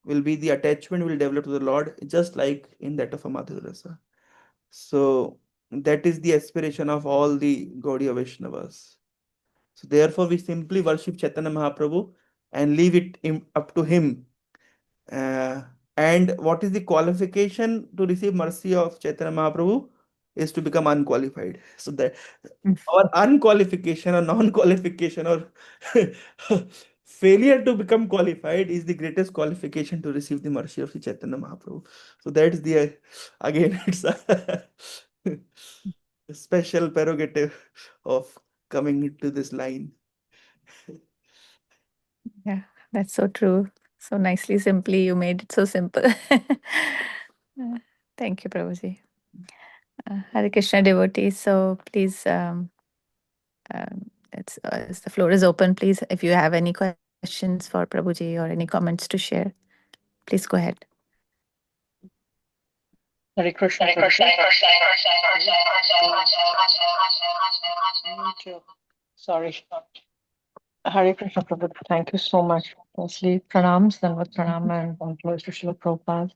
will be the attachment we'll develop to the Lord, just like in that of a Madhurasa. So that is the aspiration of all the Gaudiya Vaishnavas. So therefore, we simply worship Chaitanya Mahaprabhu and leave it up to him. Uh, and what is the qualification to receive mercy of Chaitanya Mahaprabhu? Is to become unqualified. So that our unqualification or non-qualification or failure to become qualified is the greatest qualification to receive the mercy of Sri Chaitanya Mahaprabhu. So that's the again it's a special prerogative of coming into this line. Yeah, that's so true. So nicely, simply, you made it so simple. Thank you, Prabhuji. Hare Krishna devotees. So please, the floor is open. Please, if you have any questions for Prabhuji or any comments to share, please go ahead. Hare Krishna. Hare Krishna. Sorry. Hare Krishna Prabhu. Thank you so much. Firstly, pranams, Danvat pranam, and employees to Srila Prabhupada.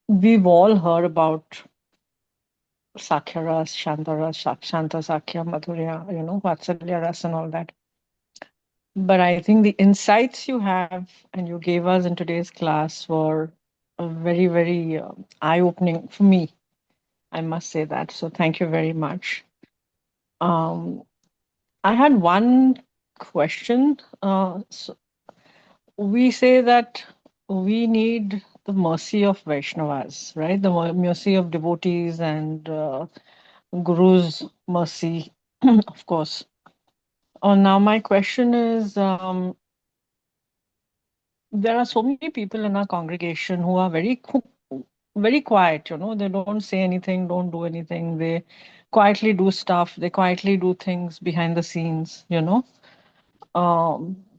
We've all heard about Sakhya Ras, Shanta Ras, Shanta Sakhya, Madhurya, Vatsalya Ras and all that. But I think the insights you have and you gave us in today's class were very, very eye-opening for me. I must say that. So thank you very much. I had one question. So we say that we need the mercy of Vaishnavas, right? The mercy of devotees and Guru's mercy, of course. Now my question is, there are so many people in our congregation who are very quiet, they don't say anything, don't do anything. They quietly do stuff. They quietly do things behind the scenes,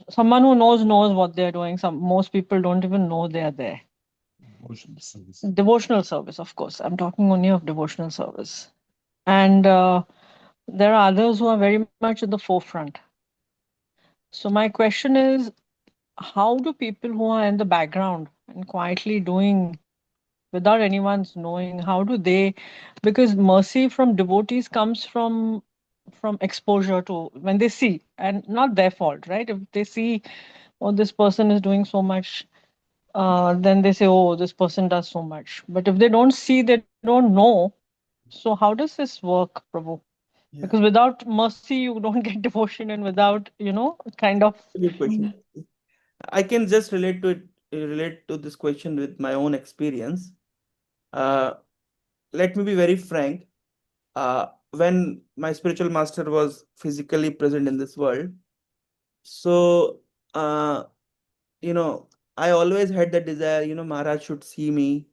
Someone who knows what they're doing. Most people don't even know they're there. Devotional service, of course. I'm talking only of devotional service. And there are others who are very much at the forefront. So my question is, how do people who are in the background and quietly doing without anyone's knowing, how do they, because mercy from devotees comes from exposure to when they see, and not their fault, right? If they see, oh, this person is doing so much, then they say, oh, this person does so much. But if they don't see, they don't know. So how does this work, Prabhu? Yeah. Because without mercy, you don't get devotion, and without, kind of. Good question. I can just relate to this question with my own experience. Let me be very frank. When my spiritual master was physically present in this world, so uh, I always had that desire. Maharaj should see me,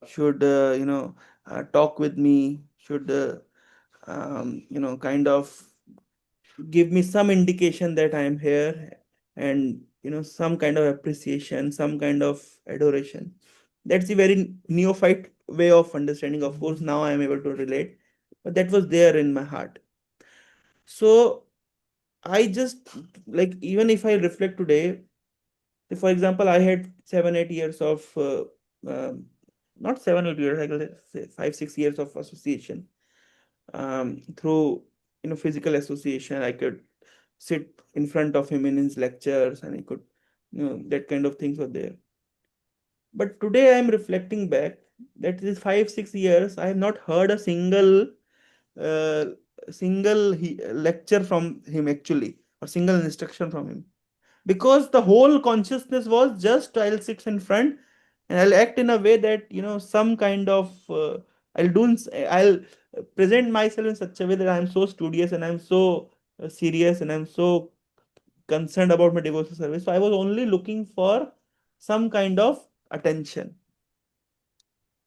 should talk with me, should kind of give me some indication that I am here, and some kind of appreciation, some kind of adoration. That's the very neophyte way of understanding. Of course, now I am able to relate, but that was there in my heart. So I just, like, even if I reflect today, for example, I had 7 8 years of not 7 8 years, I could say 5 6 years of association, through physical association. I could sit in front of him in his lectures, and I could, that kind of things were there. But today I am reflecting back that these 5 6 years I have not heard a uh, lecture from him, actually, or single instruction from him, because the whole consciousness was just I'll sit in front and I'll act in a way that some kind of I'll present myself in such a way that I'm so studious and I'm so serious and I'm so concerned about my devotional service. So I was only looking for some kind of attention.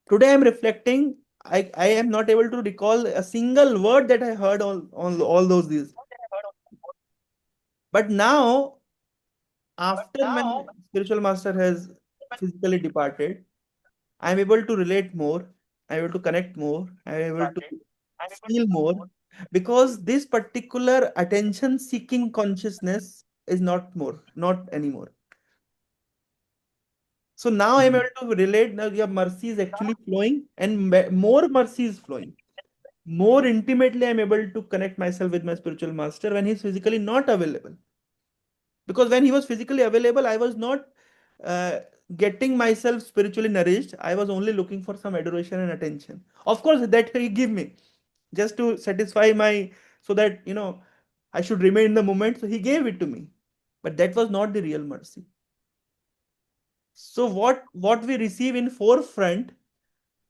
Today I'm reflecting. I am not able to recall a single word that I heard all those days. But now, after my spiritual master has physically departed, I'm able to relate more, I'm able to connect more, I'm able to feel more, because this particular attention seeking consciousness is not anymore. So now I'm able to relate. Now your mercy is actually flowing, and more mercy is flowing. More intimately, I'm able to connect myself with my spiritual master when he's physically not available. Because when he was physically available, I was not uh, getting myself spiritually nourished. I was only looking for some adoration and attention. Of course, that he give me just to satisfy my, so that I should remain in the moment. So he gave it to me. but that was not the real mercy. So what we receive in forefront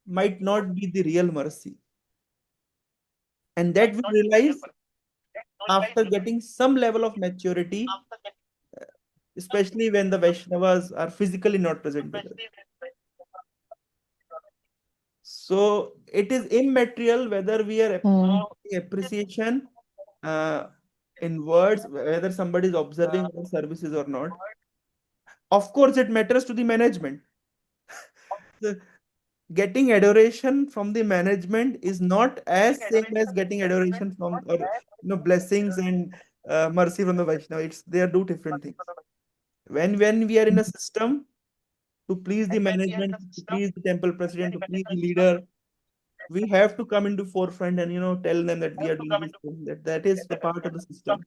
might not be the real mercy, and that we realize after getting some level of maturity, especially when the Vaishnavas are physically not present with us. So it is immaterial whether we are appreciation uh, in words, whether somebody is observing our services or not. Of course, it matters to the management. The- Getting adoration from the management is not as same as getting adoration from, or blessings and mercy from the Vaishnava. They are two different things. When we are in a system to please the management, to please the temple president, to please the leader, we have to come into forefront and tell them that we are doing this thing, that is the part of the system.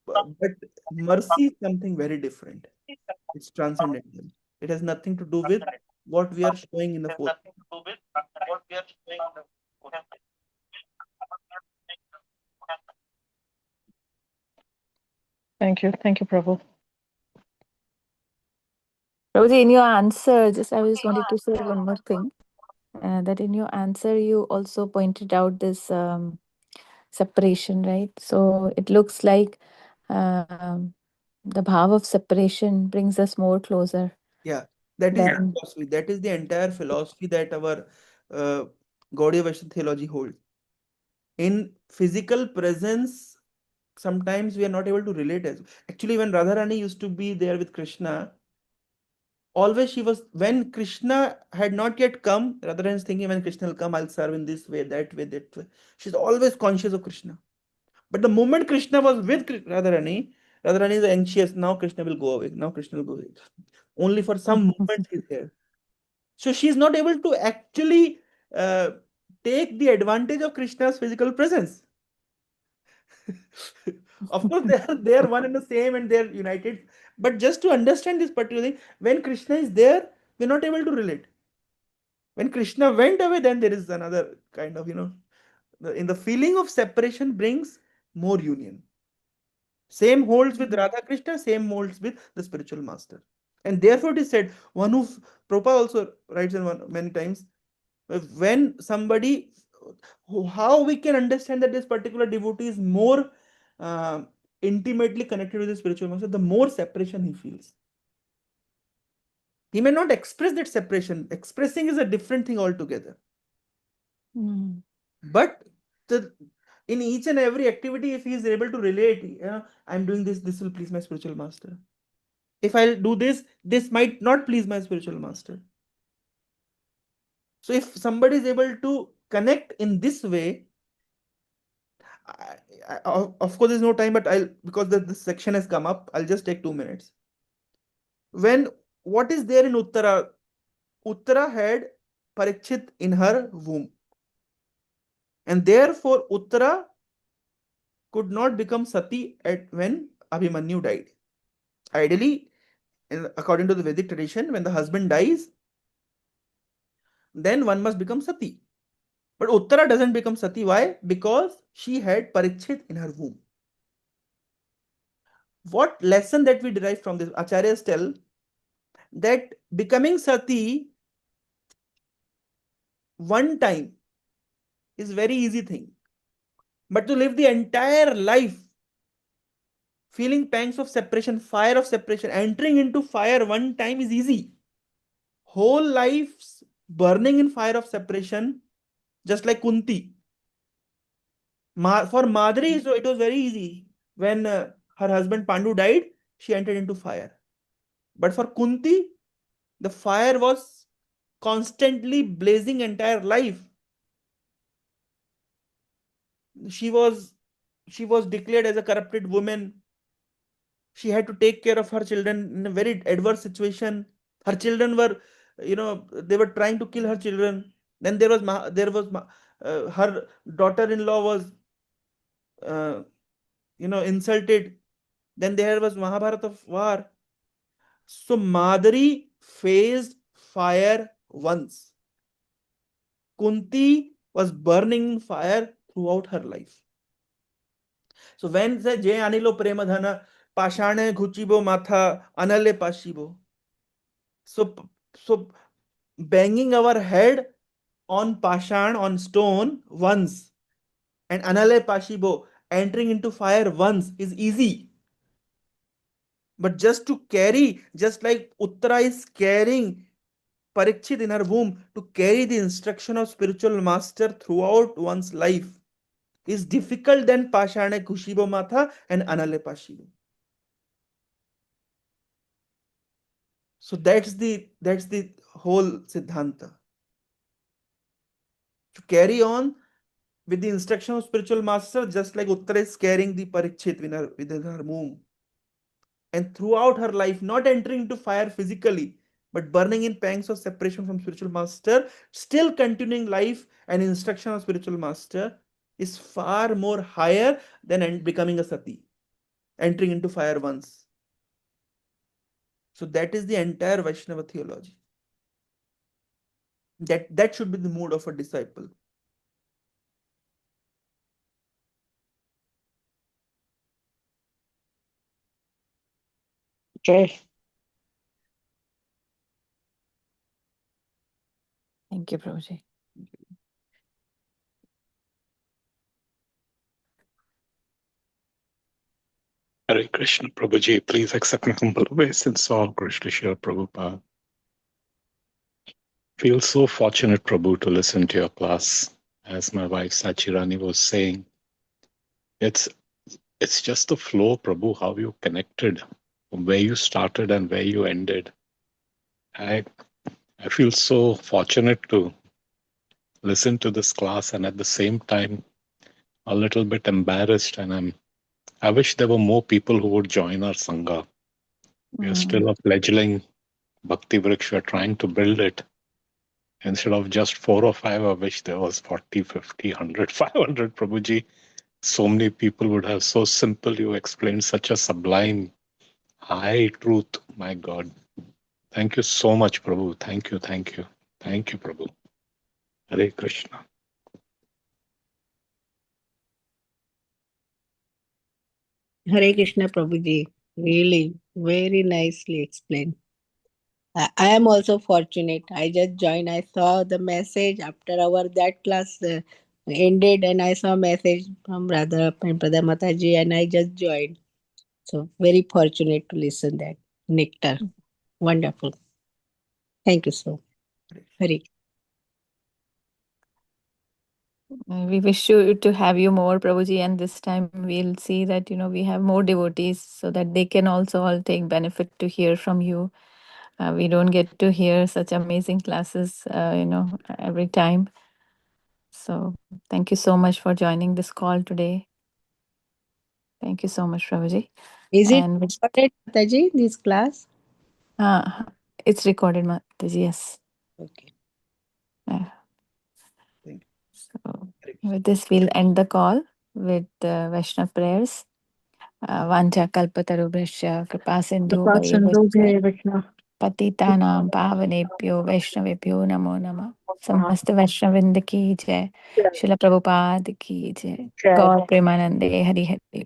But mercy is something very different. It's transcendental. It has nothing to do with what we are showing in the forefront. Thank you. Thank you, Prabhu. Rosie, in your answer, I just wanted to say one more thing. That in your answer, you also pointed out this separation, right? So it looks like the bhav of separation brings us more closer. Yeah, that is the Than philosophy. That is the entire philosophy that our uh, Gaudiya Vaishnava theology holds. In physical presence, sometimes we are not able to relate as. Actually, when Radharani used to be there with Krishna, always she was, when Krishna had not yet come, Radharani is thinking, when Krishna will come, I'll serve in this way, that way, that way. She's always conscious of Krishna. But the moment Krishna was with Radharani, Radharani is anxious. Now Krishna will go away. Now Krishna will go away. Only for some moment he's here. So she's not able to actually uh, take the advantage of Krishna's physical presence. Of course, they are one and the same and they're united. But just to understand this particular thing, when Krishna is there, we're not able to relate. When Krishna went away, then there is another kind of, in the feeling of separation brings more union. Same holds with Radha Krishna, same holds with the spiritual master. And therefore, it is said, one who, Prabhupada also writes in many times, when somebody, how we can understand that this particular devotee is more uh, intimately connected with the spiritual master, the more separation he feels. He may not express that separation. Expressing is a different thing altogether. But the in each and every activity, if he is able to relate, I'm doing this will please my spiritual master. If I'll do this might not please my spiritual master. So if somebody is able to connect in this way, of course there's no time, but I'll, because this section has come up, I'll just take 2 minutes. When what is there in Uttara? Uttara had Parikshit in her womb, and therefore Uttara could not become Sati at when Abhimanyu died. Ideally, according to the Vedic tradition, when the husband dies, then one must become Sati. But Uttara doesn't become Sati. Why? Because she had Parikshit in her womb. What lesson that we derive from this? Acharyas tell that becoming Sati one time is very easy thing. But to live the entire life feeling pangs of separation, fire of separation, entering into fire one time is easy. Whole life's burning in fire of separation, just like Kunti. For Madri, so it was very easy. When her husband Pandu died, she entered into fire. But for Kunti, the fire was constantly blazing entire life. She was she was declared as a corrupted woman. She had to take care of her children in a very adverse situation. Her children were, they were trying to kill her children. Then her daughter-in-law was, uh, insulted. Then there was Mahabharata of war. So Madari faced fire once. Kunti was burning fire throughout her life. So when say Je anilo premadhana, pashane ghuchibo matha, anale pashibo. So banging our head on pashan, on stone once, and anale pashibo, entering into fire once is easy. But just to carry, just like Uttara is carrying Parikshit in her womb, to carry the instruction of spiritual master throughout one's life is difficult than Pashane Kushibo Matha and Anale Pashibo. So that's the whole Siddhanta. To carry on with the instruction of spiritual master, just like Uttara is carrying the Parikshit within her womb. And throughout her life, not entering into fire physically, but burning in pangs of separation from spiritual master, still continuing life and instruction of spiritual master is far more higher than becoming a sati, entering into fire once. So that is the entire Vaishnava theology. That should be the mood of a disciple. Okay. Thank you, Prabhuji. Hare Krishna, Prabhuji. Please accept my humble obeisance. All Krishna Shri Prabhupada. Feel so fortunate, Prabhu, to listen to your class. As my wife Sachirani was saying, it's just the flow, Prabhu, how you connected from where you started and where you ended. I feel so fortunate to listen to this class, and at the same time a little bit embarrassed, and I wish there were more people who would join our sangha. We are still a fledgling bhakti vriksha. We're trying to build it. Instead of just 4 or 5, I wish there was 40, 50, 100, 500, Prabhuji. So many people would have. So simple. You explained such a sublime, high truth. My God. Thank you so much, Prabhu. Thank you, thank you. Thank you, Prabhu. Hare Krishna. Hare Krishna Prabhuji. Really, very nicely explained. I am also fortunate. I just joined. I saw the message after our that class ended, and I saw message from Radha and Pradha Mataji, and I just joined. So very fortunate to listen that. Nectar. Wonderful. Thank you so. Hare. We wish you to have you more, Prabhuji, and this time we'll see that we have more devotees so that they can also all take benefit to hear from you. We don't get to hear such amazing classes, every time. So thank you so much for joining this call today. Thank you so much, Prabhuji. Is it And recorded, Mataji, this class? it's recorded, Mataji, yes. Okay. Thank you. So with this, we'll end the call with Vaishnav prayers. Vancha kalpatarubhasya kripa sindhu bhayevasya पतितानां पावनेभ्यो वैष्णवेभ्यो नमो नमः समस्त वैष्णववृंद की जय शिल प्रभुपाद की जय गौर प्रेमानंदे हरि हरि